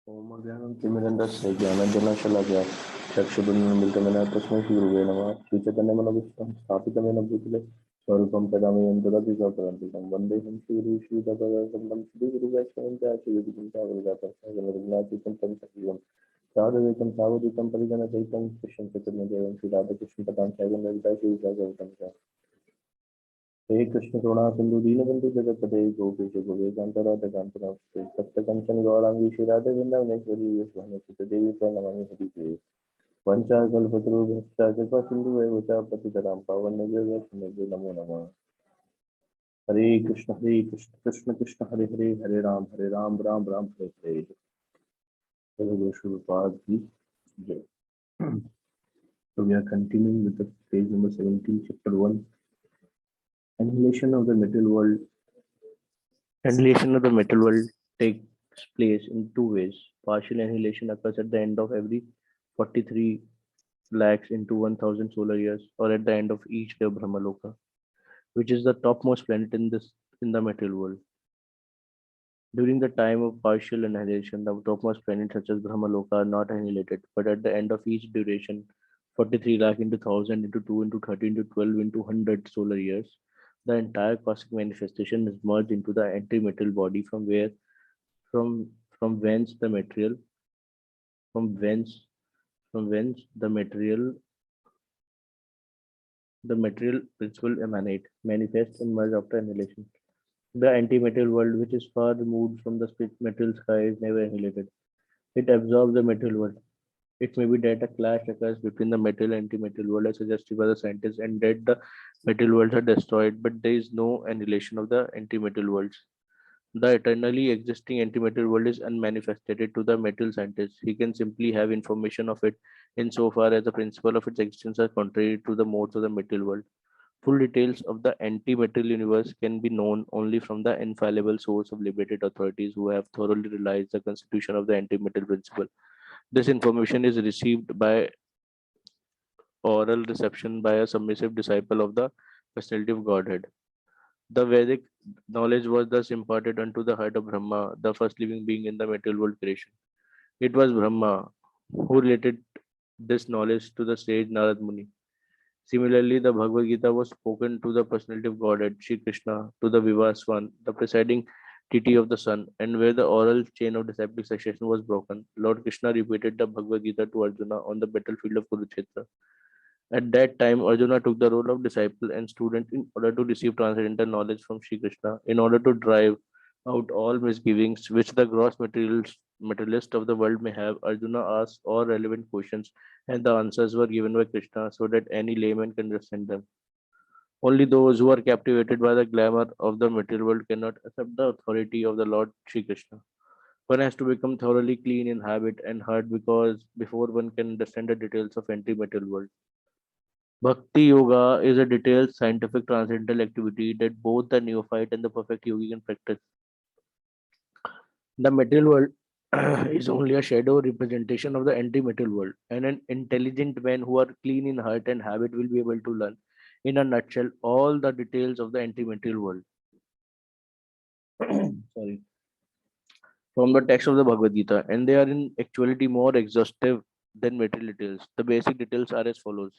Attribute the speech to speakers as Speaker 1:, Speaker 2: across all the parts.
Speaker 1: ओम ज्ञानं तिमिरन्दस्य ज्ञानञ्जनशलाकया चक्षुरुन्मीलितं तस्मै श्रीगुरवे नमः। श्रीचैतन्यमनोभीष्टं स्थापितमेन भूतले स्वरूपं तदामयं ददति स्वपदान्तिकं वन्देऽहं श्रीगुरुश्रीपदकमलं श्रीगुरुवैष्णवं च श्रीविधिं च वरदातं रघुनाथीतं तं सजीवं साधुवेकं सावधूतं परिजनसहितं कृष्णं चतुर्मदेवं श्रीराधाकृष्णपदां सागरललिता श्रीविशाखं च हे कृष्ण करुणा सिंधु दीनबंधु जगत्पते गोपेश गोपेकांतराधकांतरास्ते सप्तकंचन गौरांगी श्री राधे वृंदावनेश्वरी यशोभानुसुते देवी प्रणमामि हरिप्रिये वंचाकल्पतरुभ्यश्च कृपा सिंधु एव च पतितरां पावनेभ्यो वैष्णवेभ्यो नमो नमः। हरे Krishna Krishna Krishna Hare Hare Hare Ram Ram Ram Hare Hare. Hello, Srila ji. So we are continuing with the page number 17, chapter 1. Annihilation of the material world. Annihilation of the material world takes place in two ways. Partial annihilation occurs at the end of every 43 lakhs into 1000 solar years, or at the end of each day of Brahmaloka, which is the topmost planet in the material world. During the time of partial annihilation, the topmost planets such as Brahmaloka are not annihilated, but at the end of each duration, 43 lakh into 1000 into 2 into 30 into 12 into 100 solar years, the entire cosmic manifestation is merged into the antimaterial body from from whence the material from whence the material principle emanate, manifest and merge after annihilation. The antimaterial world, which is far removed from the split material sky, is never annihilated. It absorbs the material world. It may be that a clash occurs between the material and antimaterial world as suggested by the scientists, and that the material worlds are destroyed, but there is no annihilation of the antimaterial worlds. The eternally existing antimaterial world is unmanifested to the material scientist. He can simply have information of it insofar as the principle of its existence are contrary to the modes of the material world. Full details of the anti-material universe can be known only from the infallible source of liberated authorities who have thoroughly realized the constitution of the anti-material principle. This information is received by oral reception by a submissive disciple of the personality of Godhead. The Vedic knowledge was thus imparted unto the heart of Brahma, the first living being in the material world creation. It was Brahma who related this knowledge to the sage Narad Muni. Similarly, the Bhagavad Gita was spoken to the personality of Godhead, Sri Krishna, to the Vivaswan, the presiding deity of the sun, and where the oral chain of disciplic succession was broken, Lord Krishna repeated the Bhagavad Gita to Arjuna on the battlefield of Kurukshetra. At that time, Arjuna took the role of disciple and student in order to receive transcendental knowledge from Sri Krishna, in order to drive out all misgivings which the gross materialist of the world may have. Arjuna asked all relevant questions, and the answers were given by Krishna so that any layman can understand them. Only those who are captivated by the glamour of the material world cannot accept the authority of the Lord Sri Krishna. One has to become thoroughly clean in habit and heart before one can understand the details of anti-material world. Bhakti Yoga is a detailed scientific transcendental activity that both the neophyte and the perfect yogi can practice. The material world is only a shadow representation of the anti-material world, and an intelligent man who are clean in heart and habit will be able to learn, in a nutshell, all the details of the anti-material world. Sorry, from the text of the Bhagavad Gita, and they are in actuality more exhaustive than material details. The basic details are as follows.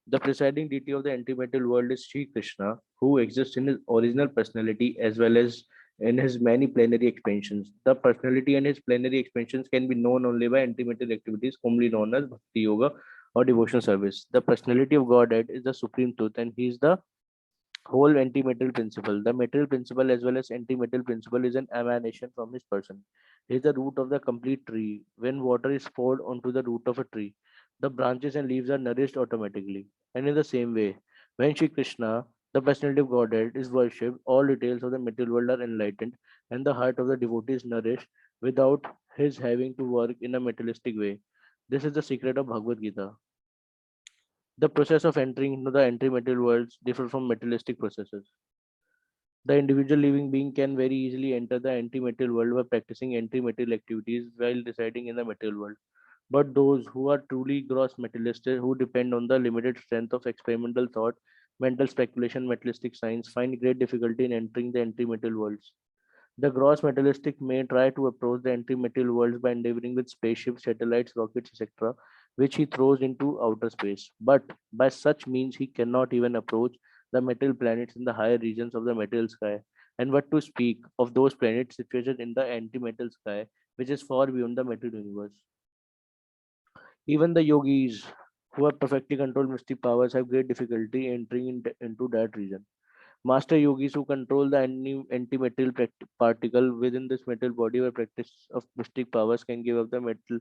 Speaker 1: The presiding deity of the antimaterial world is Sri Krishna, who exists in his original personality as well as in his many plenary expansions. The personality and his plenary expansions can be known only by antimaterial activities, commonly known as Bhakti Yoga or devotional service. The personality of Godhead is the supreme truth, and he is the whole antimaterial principle. The material principle as well as antimaterial principle is an emanation from his person. He is the root of the complete tree. When water is poured onto the root of a tree, the branches and leaves are nourished automatically. And in the same way, when Shri Krishna, the personality of Godhead, is worshipped, all details of the material world are enlightened, and the heart of the devotee is nourished without his having to work in a materialistic way. This is the secret of Bhagavad Gita. The process of entering into the anti-material worlds differ from materialistic processes. The individual living being can very easily enter the anti-material world by practicing anti-material activities while residing in the material world. But those who are truly gross materialists, who depend on the limited strength of experimental thought, mental speculation, materialistic science, find great difficulty in entering the anti-material worlds. The gross materialistic may try to approach the anti-material worlds by endeavoring with spaceships, satellites, rockets, etc., which he throws into outer space. But by such means, he cannot even approach the material planets in the higher regions of the material sky. And what to speak of those planets situated in the anti-material sky, which is far beyond the material universe. Even the yogis who have perfectly controlled mystic powers have great difficulty entering into that region. Master yogis who control the anti-material particle within this metal body by practice of mystic powers can give up the metal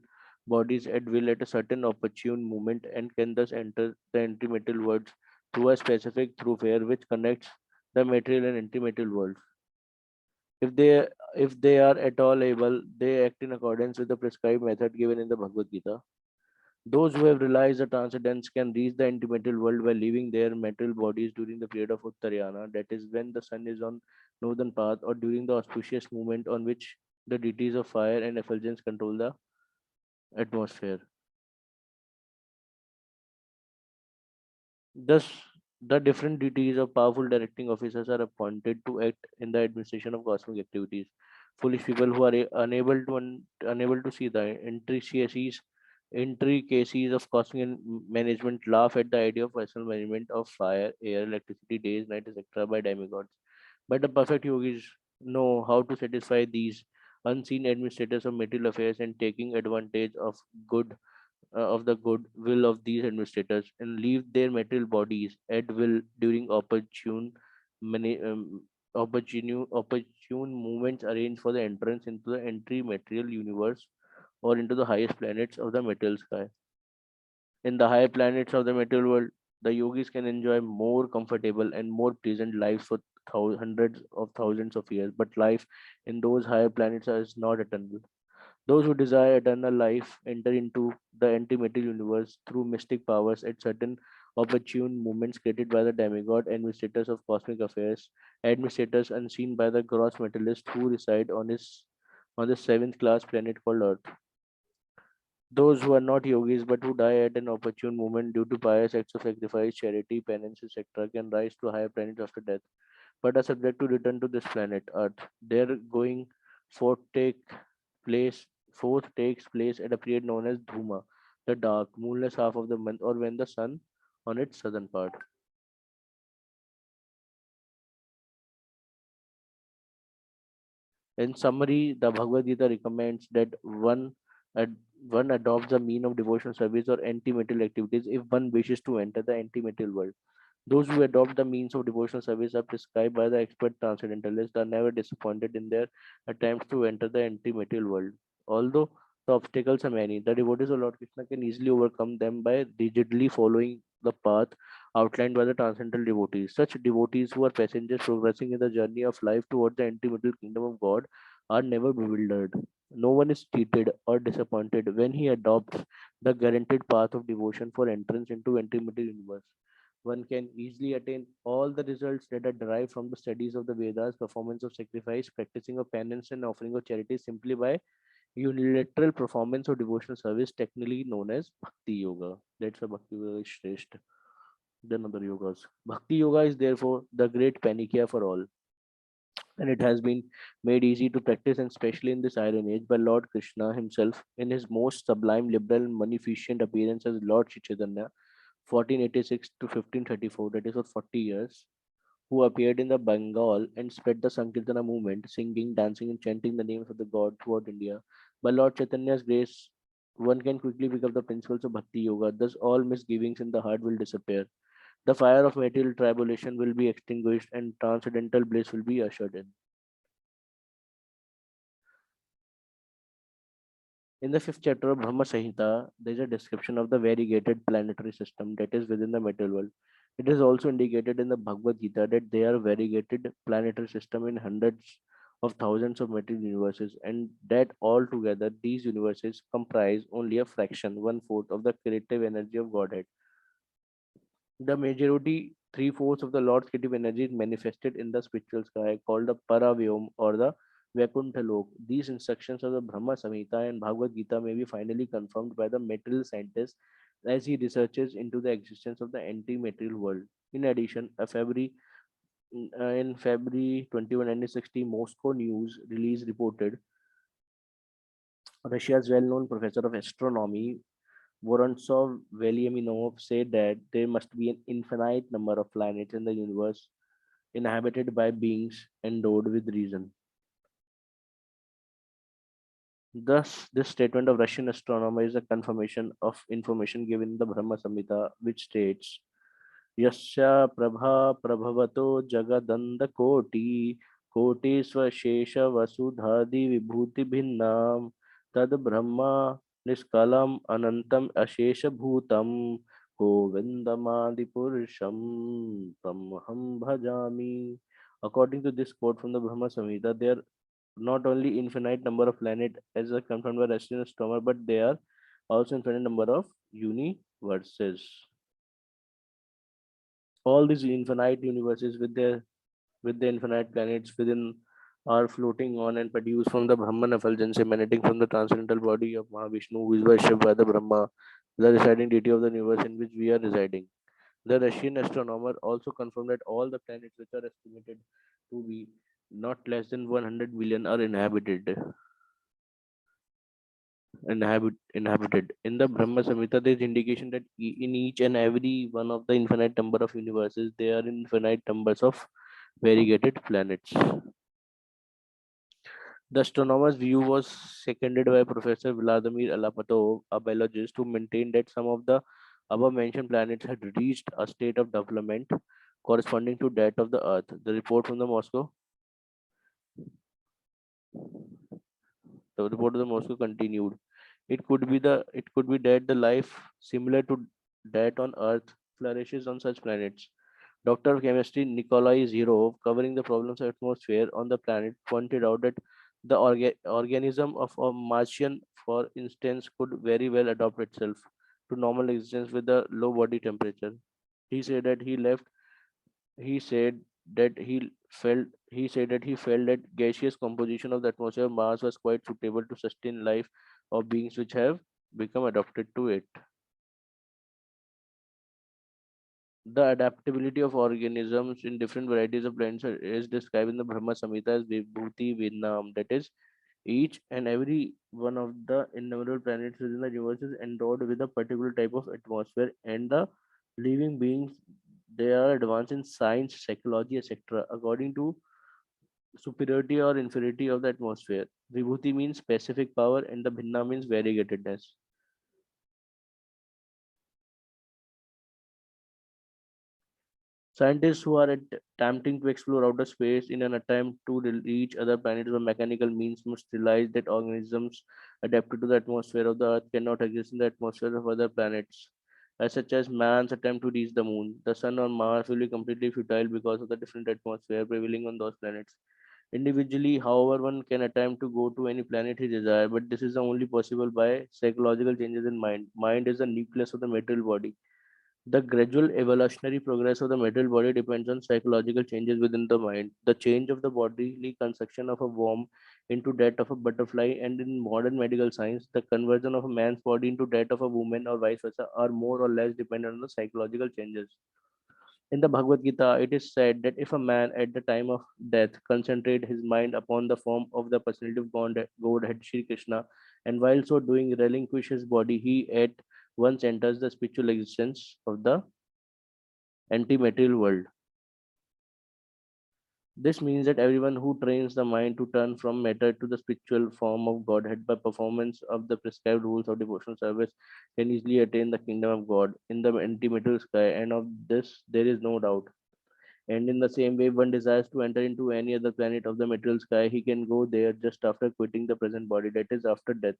Speaker 1: bodies at will at a certain opportune moment and can thus enter the anti-material worlds through a specific thoroughfare which connects the material and anti-material worlds. If they if they are at all able, they act in accordance with the prescribed method given in the Bhagavad Gita. Those who have realized the transcendence can reach the antimaterial world by leaving their material bodies during the period of Uttarayana, that is, when the sun is on northern path, or during the auspicious moment on which the deities of fire and effulgence control the atmosphere. Thus, the different deities of powerful directing officers are appointed to act in the administration of cosmic activities. Foolish people who are unable to see the intricacies of cosmic management laugh at the idea of personal management of fire, air, electricity, days, night, etc. by demigods. But the perfect yogis know how to satisfy these unseen administrators of material affairs and taking advantage of the good will of these administrators and leave their material bodies at will during mani- um, opportune movements arranged for the entrance into the entry material universe or into the highest planets of the material sky. In the higher planets of the material world, the yogis can enjoy more comfortable and more pleasant lives for hundreds of thousands of years, but life in those higher planets is not eternal. Those who desire eternal life enter into the antimaterial universe through mystic powers at certain opportune moments created by the demigod administrators of cosmic affairs, administrators unseen by the gross materialist who reside on the seventh class planet called Earth. Those who are not yogis but who die at an opportune moment due to pious acts of sacrifice, charity, penance, etc., can rise to higher planets after death, but are subject to return to this planet, Earth. Their going forth take place fourth takes place at a period known as Dhuma, the dark, moonless half of the month, or when the sun on its southern part. In summary, the Bhagavad Gita recommends that ad- one adopts the mean of devotional service or anti-material activities if one wishes to enter the anti-material world. Those who adopt the means of devotional service are prescribed by the expert transcendentalists are never disappointed in their attempts to enter the anti-material world. Although the obstacles are many, the devotees of Lord Krishna can easily overcome them by rigidly following the path outlined by the transcendental devotees. Such devotees who are passengers progressing in the journey of life towards the anti-material kingdom of God are never bewildered. No one is cheated or disappointed when he adopts the guaranteed path of devotion for entrance into anti-material universe. One can easily attain all the results that are derived from the studies of the Vedas, performance of sacrifice, practicing of penance, and offering of charity simply by unilateral performance of devotional service, technically known as Bhakti Yoga. That's why Bhakti Yoga is Shrestha than other yogas. Bhakti Yoga is therefore the great panacea for all, and it has been made easy to practice, and especially in this iron age, by Lord Krishna himself in his most sublime, liberal, and munificent appearance as Lord Shri Chaitanya 1486 to 1534, that is for 40 years, who appeared in the Bengal and spread the Sankirtana movement, singing, dancing, and chanting the names of the god throughout India. By Lord Chaitanya's grace, one can quickly pick up the principles of Bhakti Yoga, thus all misgivings in the heart will disappear. The fire of material tribulation will be extinguished and transcendental bliss will be ushered in. In the fifth chapter of Brahma Samhita, there is a description of the variegated planetary system that is within the material world. It is also indicated in the Bhagavad Gita that there are variegated planetary system in hundreds of thousands of material universes, and that altogether these universes comprise only a fraction, one fourth of the creative energy of Godhead. The majority, three-fourths of the Lord's creative energy is manifested in the spiritual sky called the Paravyom or the Vaikuntha Lok. These instructions of the Brahma Samhita and Bhagavad Gita may be finally confirmed by the material scientist as he researches into the existence of the anti-material world. In addition, In February 21, 1960, Moscow News release reported Russia's well-known professor of astronomy, Vorontsov Veliaminov, said that there must be an infinite number of planets in the universe inhabited by beings endowed with reason. Thus, this statement of Russian astronomer is a confirmation of information given in the Brahma Samhita, which states Yasya Prabha Prabhavato Jagadanda Koti Swashesha Vasudhadi Vibhuti Bhinnam Tad Brahma Niskalam Anantam Ashesha Bhutam Govindamadi Purusham Tamaham Bhajami. According to this quote from the Brahma Samhita, there are not only infinite number of planets as a confirmed by Russian astronomer, but there are also infinite number of universes. All these infinite universes with the infinite planets within are floating on and produced from the Brahman effulgence emanating from the transcendental body of Mahavishnu, who is worshipped by the Brahma, the residing deity of the universe in which we are residing. The Russian astronomer also confirmed that all the planets which are estimated to be not less than 100 million are inhabited. In the Brahma Samhita, there is indication that in each and every one of the infinite number of universes, there are infinite numbers of variegated planets. The astronomer's view was seconded by Professor Vladimir Alapatov, a biologist, who maintained that some of the above-mentioned planets had reached a state of development corresponding to that of the Earth. The report of the Moscow continued. It could be that the life similar to that on Earth flourishes on such planets. Doctor of Chemistry Nikolai Zirov, covering the problems of atmosphere on the planet, pointed out that the organism of a Martian, for instance, could very well adapt itself to normal existence with a low body temperature. He said that he left. He said that he said that he felt that gaseous composition of the atmosphere of Mars was quite suitable to sustain life of beings which have become adapted to it. The adaptability of organisms in different varieties of plants is described in the Brahma Samhita as Vibhuti Vinam. That is, each and every one of the innumerable planets within the universe is endowed with a particular type of atmosphere, and the living beings they are advanced in science, psychology, etc. according to superiority or inferiority of the atmosphere. Vibhuti means specific power, and the Bhinna means variegatedness. Scientists who are attempting to explore outer space in an attempt to reach other planets by mechanical means must realize that organisms adapted to the atmosphere of the Earth cannot exist in the atmosphere of other planets. As such as man's attempt to reach the moon, the sun or Mars will be completely futile because of the different atmosphere prevailing on those planets. Individually, however, one can attempt to go to any planet he desires, but this is only possible by psychological changes in mind. Mind is the nucleus of the material body. The gradual evolutionary progress of the material body depends on psychological changes within the mind. The change of the bodily construction of a worm into that of a butterfly, and in modern medical science, the conversion of a man's body into that of a woman or vice versa, are more or less dependent on the psychological changes. In the Bhagavad Gita, it is said that if a man at the time of death concentrate his mind upon the form of the personality of Godhead Shri Krishna, and while so doing relinquish his body, he at once enters the spiritual existence of the anti-material world. This means that everyone who trains the mind to turn from matter to the spiritual form of Godhead by performance of the prescribed rules of devotional service can easily attain the kingdom of God in the anti-material sky, and of this there is no doubt. And in the same way, one desires to enter into any other planet of the material sky, he can go there just after quitting the present body, that is, after death.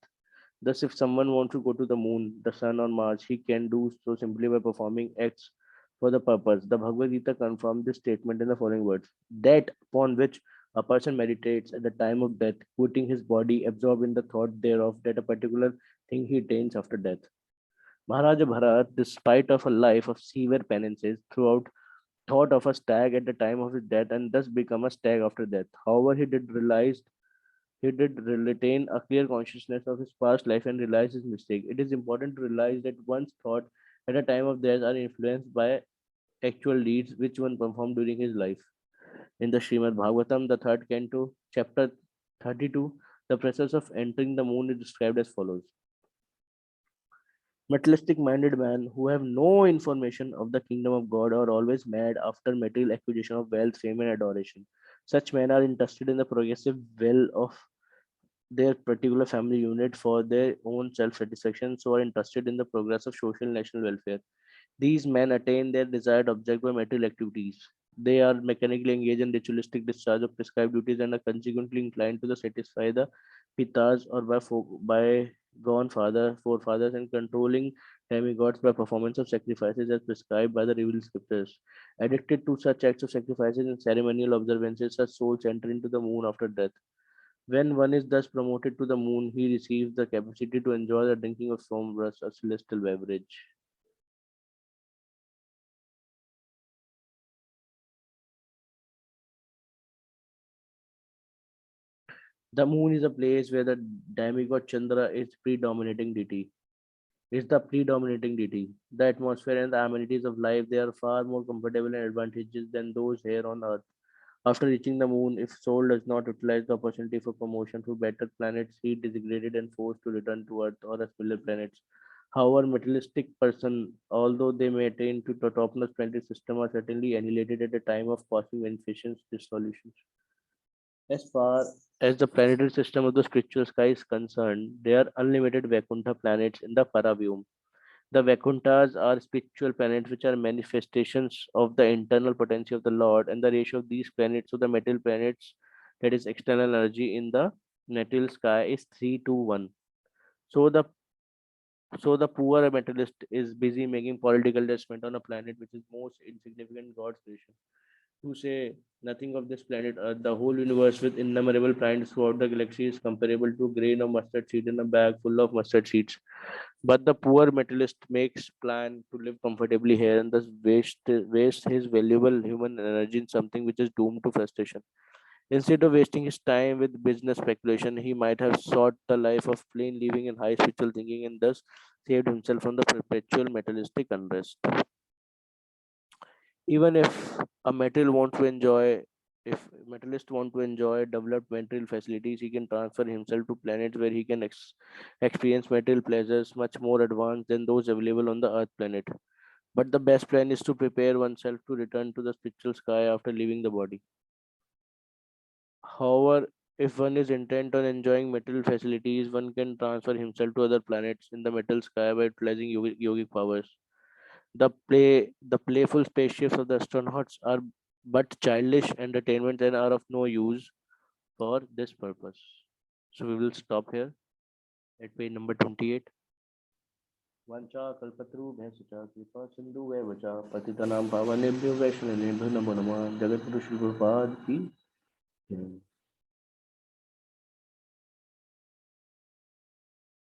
Speaker 1: Thus, if someone wants to go to the moon, the sun, or Mars, he can do so simply by performing acts for the purpose. The Bhagavad Gita confirms this statement in the following words: that upon which a person meditates at the time of death, quitting his body, absorbed in the thought thereof, that a particular thing he attains after death. Maharaja Bharat, despite of a life of severe penances throughout, thought of a stag at the time of his death and thus become a stag after death. However, he did retain a clear consciousness of his past life and realize his mistake. It is important to realize that one's thought at a time of death are influenced by actual deeds which one performed during his life. In the Srimad Bhagavatam, the third canto, chapter 32, the process of entering the moon is described as follows. Materialistic minded men who have no information of the kingdom of God are always mad after material acquisition of wealth, fame, and adoration. Such men are interested in the progressive will of their particular family unit for their own self satisfaction, so are interested in the progress of social and national welfare. These men attain their desired object by material activities. They are mechanically engaged in ritualistic discharge of prescribed duties and are consequently inclined to satisfy the pitas or by gone father, forefathers, and controlling demigods by performance of sacrifices as prescribed by the revealed scriptures. Addicted to such acts of sacrifices and ceremonial observances, such souls enter into the moon after death. When one is thus promoted to the moon, he receives the capacity to enjoy the drinking of somras, a celestial beverage. The moon is a place where the demigod Chandra is predominating deity. Is the predominating deity. The atmosphere and the amenities of life they are far more comfortable and advantageous than those here on Earth. After reaching the moon, if soul does not utilize the opportunity for promotion to better planets, he is degraded and forced to return to Earth or a similar planets. However, materialistic person, although they may attain to the topmost planetary system, are certainly annihilated at the time of cosmic infusions dissolutions. As far as the planetary system of the spiritual sky is concerned, there are unlimited Vaikuntha planets in the Paravyum. The Vaikunthas are spiritual planets which are manifestations of the internal potency of the Lord, and the ratio of these planets to the metal planets, that is external energy in the natal sky, is 3 to 1. So the poor materialist is busy making political judgment on a planet which is most insignificant in God's creation. To say nothing of this planet Earth, the whole universe with innumerable planets throughout the galaxy is comparable to a grain of mustard seed in a bag full of mustard seeds. But the poor materialist makes plan to live comfortably here and thus waste his valuable human energy in something which is doomed to frustration. Instead of wasting his time with business speculation, he might have sought the life of plain living and high spiritual thinking and thus saved himself from the perpetual materialistic unrest. Even a metal wants to enjoy if metalist want to enjoy developed material facilities, he can transfer himself to planets where he can experience material pleasures much more advanced than those available on the earth planet. But the best plan is to prepare oneself to return to the spiritual sky after leaving the body. However, if one is intent on enjoying material facilities, one can transfer himself to other planets in the metal sky by utilizing yogic powers. The playful spaceships of the astronauts are but childish entertainments and are of no use for this purpose. So we will stop here at page number 28. Vancha kalpatru bhaischa kripa sindhu vacha patitanam pavanebhyo vaishnavebhyo namo namah Jagat Guru Srila Prabhupada ki jai.